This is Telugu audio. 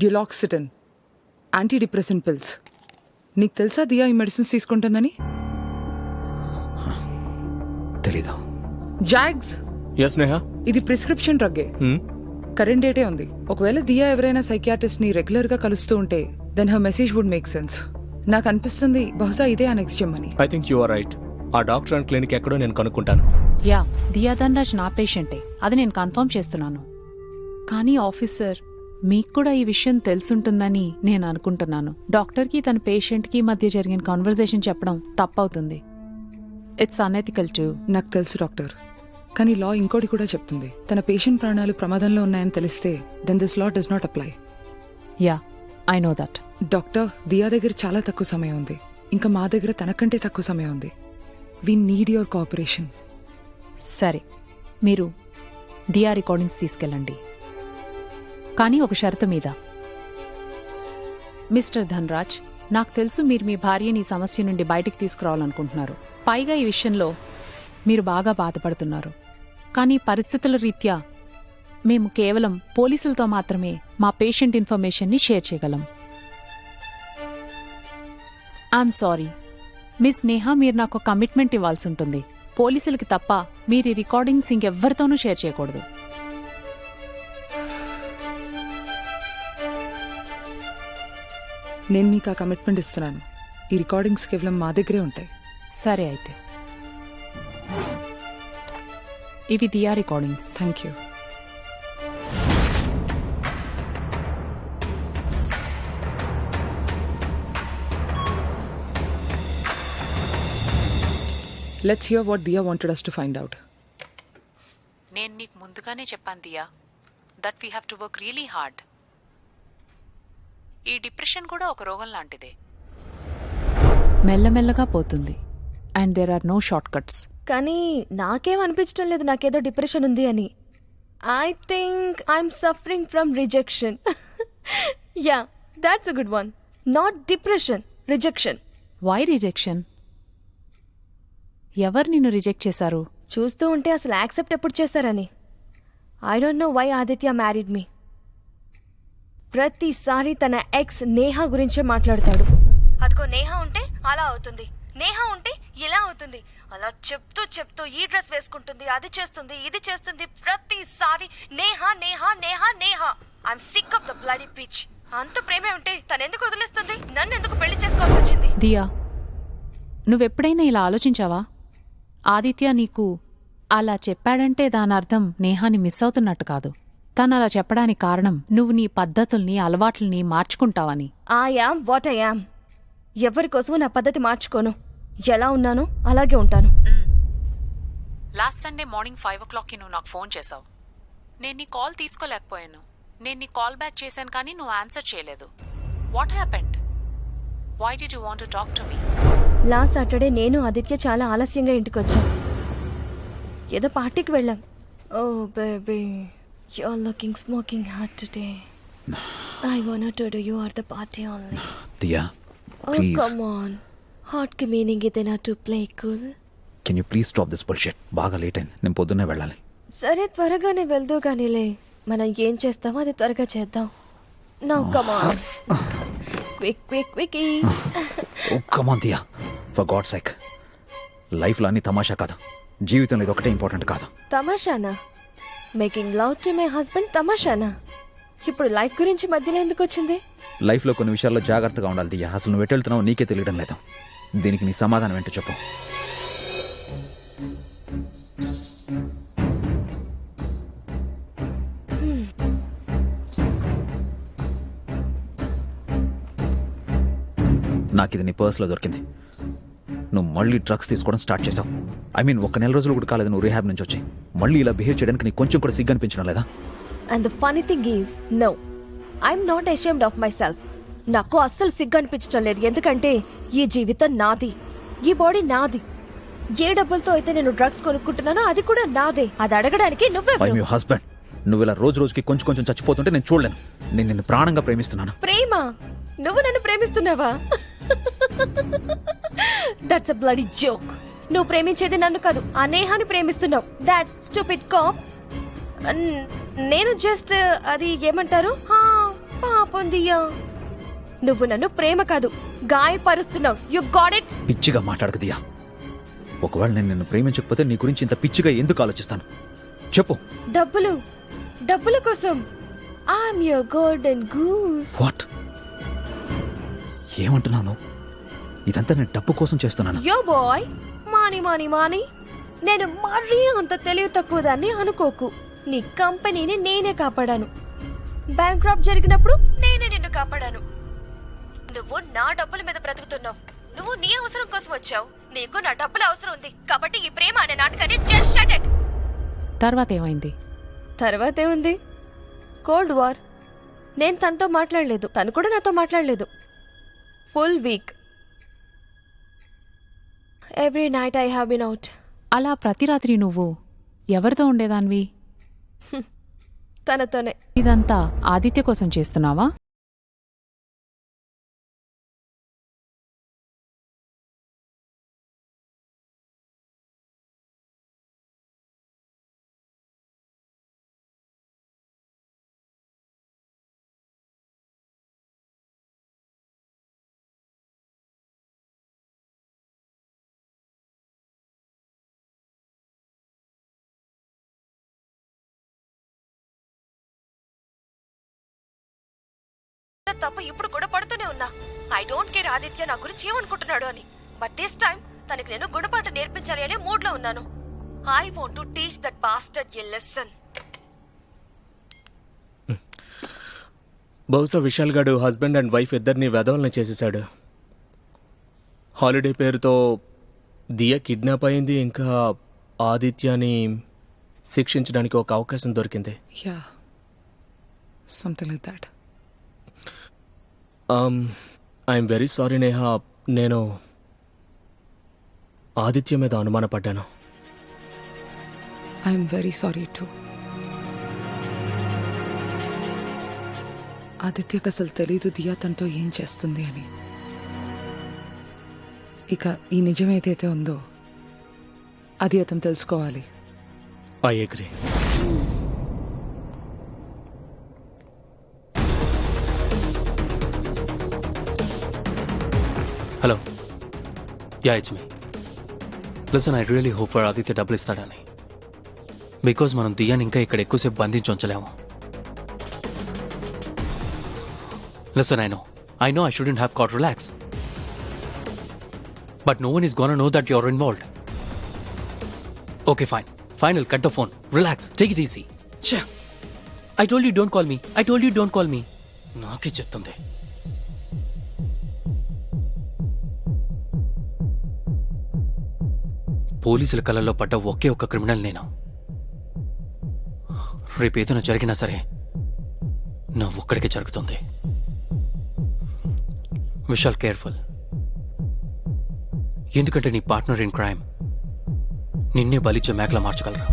డ్యులాక్సిటిన్, యాంటీ డిప్రెసెంట్ పిల్స్. నీకు తెలుసా దియా ఈ మెడిసిన్స్ తీసుకుంటుందని? తెలీదు. జాగ్స్, ఎస్ నేహా. ఇది ప్రిస్క్రిప్షన్ డ్రగ్గే, కరెంట్ డేటే ఉంది. ఒకవేళ దియా ఎవరైనా సైకియాట్రిస్ట్ ని రెగ్యులర్ గా కలుస్తూ ఉంటే then her message would make sense. నాకు అనిపిస్తుంది బహుశా ఇదే ఆ నెక్స్ట్ అని. I think you are right. ఆ డాక్టర్ అండ్ క్లినిక్ ఎక్కడో నేను కనుక్కుంటాను. యా, దియా ధనరాజ్ నా పేషెంటే, అది నేను కన్ఫర్మ్ చేస్తున్నాను. కానీ ఆఫీసర్, మీకు కూడా ఈ విషయం తెలుసుంటుందని నేను అనుకుంటున్నాను. డాక్టర్కి తన పేషెంట్కి మధ్య జరిగిన కాన్వర్జేషన్ చెప్పడం తప్పవుతుంది. It's unethical to. నాకు తెలుసు డాక్టర్, కానీ లా ఇంకోటి కూడా చెప్తుంది. తన పేషెంట్ ప్రాణాలు ప్రమాదంలో ఉన్నాయని తెలిస్తే then this law does not apply. Yeah, I know that. Doctor, Diya దగ్గర చాలా తక్కువ సమయం ఉంది. ఇంకా మా దగ్గర తనకంటే తక్కువ సమయం ఉంది. We need your cooperation. సరే, మీరు దియా రికార్డింగ్స్ తీసుకెళ్ళండి, కానీ ఒక షరతు మీద. మిస్టర్ ధనరాజ్, నాకు తెలుసు మీరు మీ భార్యని ఈ సమస్య నుండి బయటికి తీసుకురావాలనుకుంటున్నారు. పైగా ఈ విషయంలో మీరు బాగా బాధపడుతున్నారు. కానీ పరిస్థితుల రీత్యా మేము కేవలం పోలీసులతో మాత్రమే మా పేషెంట్ ఇన్ఫర్మేషన్ని షేర్ చేయగలం. ఐఎమ్ సారీ మిస్ నేహా, మీరు నాకు కమిట్మెంట్ ఇవ్వాల్సి ఉంటుంది. పోలీసులకి తప్ప మీరు ఈ రికార్డింగ్స్ ఇంకెవ్వరితోనూ షేర్ చేయకూడదు. నేను మీకు ఆ కమిట్మెంట్ ఇస్తున్నాను. ఈ రికార్డింగ్స్ కేవలం మా దగ్గరే ఉంటాయి. సరే అయితే, ఇవి Diya recordings. Thank you. Let's hear what Diya wanted us to find out. నేను నీకు ముందుగానే చెప్పాను Diya, that we have to work really hard. ఈ డిప్రెషన్ కూడా ఒక రోగం లాంటిదే, మెల్లమెల్లగా పోతుంది. And there are no shortcuts. కానీ నాకేం అనిపించడం లేదు నాకేదో డిప్రెషన్ ఉంది అని. I think I'm suffering from rejection. Yeah, that's a good one. Not depression, rejection. Why rejection? ఎవరు నిన్ను రిజెక్ట్ చేశారు? చూస్తూ ఉంటే అసలు యాక్సెప్ట్ ఎప్పుడు చేశారని. I don't know why Aditya married me. ప్రతిసారి తన ఎక్స్ నేహా గురించే మాట్లాడతాడు. అదిగో నేహా ఉంటే అలా అవుతుంది, నేహా ఉంటే ఇలా అవుతుంది, అలా చెప్తూ చెప్తూ ఈ డ్రెస్ వేసుకుంటుంది, అది చేస్తుంది, ఇది చేస్తుంది. ప్రతిసారి Neha Neha Neha Neha. I'm sick of the bloody pitch. అంత ప్రేమే ఉంటే తనెందుకు వదిలేస్తుంది? నన్ను ఎందుకు పెళ్లి చేసుకోవాల్సి వచ్చింది? దియా, నువ్వెప్పుడైనా ఇలా ఆలోచించావా? ఆదిత్య నీకు అలా చెప్పాడంటే దాని అర్థం నేహాని మిస్ అవుతున్నట్టు కాదు. తను అలా చెప్పడానికి కారణం నువ్వు నీ పద్ధతుల్ని, అలవాట్లని మార్చుకుంటావని. I am what I am. ఎవరి కోసమూ నా పద్ధతి మార్చుకోను. ఎలా ఉన్నానో అలాగే ఉంటాను. లాస్ట్ సండే మార్నింగ్ 5 o'clockకి నువ్వు నాకు ఫోన్ చేశావు. నేను నీ కాల్ తీసుకోలేకపోయాను. నేను నీ కాల్ బ్యాక్ చేశాను, కానీ నువ్వు ఆన్సర్ చేయలేదు. What happened? Why did you want to talk to me? Last Saturday నేను ఆదిత్య చాలా ఆలస్యంగా ఇంటికి వచ్చాం. ఏదో పార్టీకి వెళ్ళాం. Oh baby, you're looking smoking hot today. I wanted to do you are the party only. Diya, oh please. Come on. Hot ki meaning idena to play cool. Can you please stop this bullshit? బాగా లేట్ అయింది, నేను పొద్దున్నే వెళ్ళాలి. సరే, త్వరగానే వెళ్దూ కానీలే. మనం ఏం చేస్తామో అది త్వరగా చేద్దాం. Now come on. Quick, quick, quickie. Oh, come on Diya. For God's sake. లైఫ్లో అన్ని తమాషా కాదు, జీవితంలో ఇది ఒకటే ఇంపార్టెంట్ కాదు. తమాషానా? Making love to my husband తమాషానా? ఇప్పుడు లైఫ్ గురించి మధ్యలో ఎందుకు వచ్చింది? లైఫ్లో కొన్ని విషయాల్లో జాగ్రత్తగా ఉండాలి దియ్యా. అసలు నువ్వు ఎట్టెళ్తున్నావు నీకే తెలియడం లేదు. దీనికి నీ సమాధానం ఏంటో చెప్పు. నాకు ఇది నీ పర్స్లో దొరికింది. నువ్వు మళ్ళీ డ్రగ్స్ తీసుకోవడం స్టార్ట్ చేసావు. ఐ మీన్ 1 నెల రోజులు కూడా కాలేదు నువ్వు రీహాబ్ నుంచి వచ్చి. మళ్ళీ ఇలా బిహేవ్ చేయడానికి నీకు కొంచెం కూడా సిగ్గు అనిపించడం లేదా? And the funny thing is no, I'm not ashamed of myself. నాకు అస్సలు సిగ్గు అనిపించడం లేదు. ఎందుకంటే ఈ జీవితం నాది, ఈ బాడీ నాది. ఏ డబ్బులతో అయితే నేను డ్రగ్స్ కొనుక్కుంటున్నానో అది కూడా నాదే. అది అడగడానికి నువ్వే. I'm your husband. నువ్వు ఇలా రోజు రోజుకి కొంచెం కొంచెం చచ్చిపోతుంటే నేను చూడలేను. నేను నిన్ను ప్రాణంగా ప్రేమిస్తున్నాను. ప్రేమ? నువ్వు నన్ను ప్రేమిస్తున్నావా? That's a bloody joke. నువ్వు ప్రేమించేది నన్ను కాదు, ఆ నేహాని ప్రేమిస్తున్నావు. That stupid cop. నేను జస్ట్ అది ఏమంటారు పాపం దియా, నువ్వు నన్ను ప్రేమ కాదు గాయపరుస్తున్నావు. You got it. పిచ్చిగా మాట్లాడక దియా. ఒకవేళ నేను నిన్ను ప్రేమించకపోతే నీ గురించి ఇంత పిచ్చిగా ఎందుకు ఆలోచిస్తాను చెప్పు. డబ్బులు డబ్బుల కోసం. I'm your golden goose. What? ఏమంటున్నాను? ఇదంతా నేను డబ్బు కోసం చేస్తున్నాను. యో బాయ్, మాని మాని మాని. నేను మరీ అంత తెలివి తక్కువ దాన్ని అనుకోకు. నీ కంపెనీని నేనే కాపాడాను. బ్యాంక్రాప్ట్ జరిగినప్పుడు నేనే నిన్ను కాపాడాను. నువ్వు నా డబ్బుల మీద బ్రతుకుతున్నావు. నువ్వు నీ అవసరం కోసం వచ్చావు. నీకు నా డబ్బుల అవసరం ఉంది కాబట్టి ఈ ప్రేమ అనే నాటకాన్ని జస్ట్ షట్ ఇట్. తర్వాత ఏమైంది? తర్వాత ఏముంది? Cold war. నేను తనతో మాట్లాడలేదు, తను కూడా నాతో మాట్లాడలేదు. Full week. Every night I have been out. అలా ప్రతి రాత్రి నువ్వు ఎవరితో ఉండేదానివి? తనతోనే. ఇదంతా ఆదిత్య కోసం చేస్తున్నావా? తప్ప ఇప్పుడు కూడా పడుతూనే ఉన్నా. ఐ డోంట్ కేర్ ఆదిత్య నా గురించి ఏమనుకుంటున్నాడు అని. బట్ దిస్ టైం తనకి నేను గుణపాఠం నేర్పించాలి అనే మూడ్ లో ఉన్నాను. I want to teach that bastard a lesson. బహుశా విశాల్ గాడు హస్బెండ్ అండ్ వైఫ్ ఇద్దరిని వెధవల్ని చేసేశాడు. హాలిడే పేరుతో దియా కిడ్నాప్ అయింది. ఇంకా ఆదిత్యని శిక్షించడానికి ఒక అవకాశం దొరికింది. Yeah, something like that. I'm very sorry Neha, నేను ఆదిత్య మీద అనుమానపడ్డాను. I'm very sorry too. ఆదిత్యకు అసలు తెలీదు దియా తనతో ఏం చేస్తుంది అని. ఇక ఈ నిజం ఏదైతే ఉందో అది అతను తెలుసుకోవాలి. I agree. Hello, yeah it's me. Listen, I really hope for Aditya డబ్బులు ఇస్తాడని. బికాజ్ మనం దియాని ఇంకా ఇక్కడ ఎక్కువసేపు బంధించి ఉంచలేము. Listen, I know I shouldn't have got relaxed. But no one is gonna know that you're involved. Okay, fine. Fine, I'll cut the phone. Relax, take it easy. Chha. I told you don't call me. I told you don't call me. నాకే చెప్తుంది. పోలీసుల కళ్ళల్లో పడ్డ ఒకే ఒక్క క్రిమినల్ నేను. రేపేదైనా జరిగినా సరే నా ఒక్కడికే జరుగుతుంది. విశాల్, కేర్ఫుల్. ఎందుకంటే నీ పార్ట్నర్ ఇన్ క్రైమ్ నిన్నే బలిచ్చే మేకలా మార్చగలరా.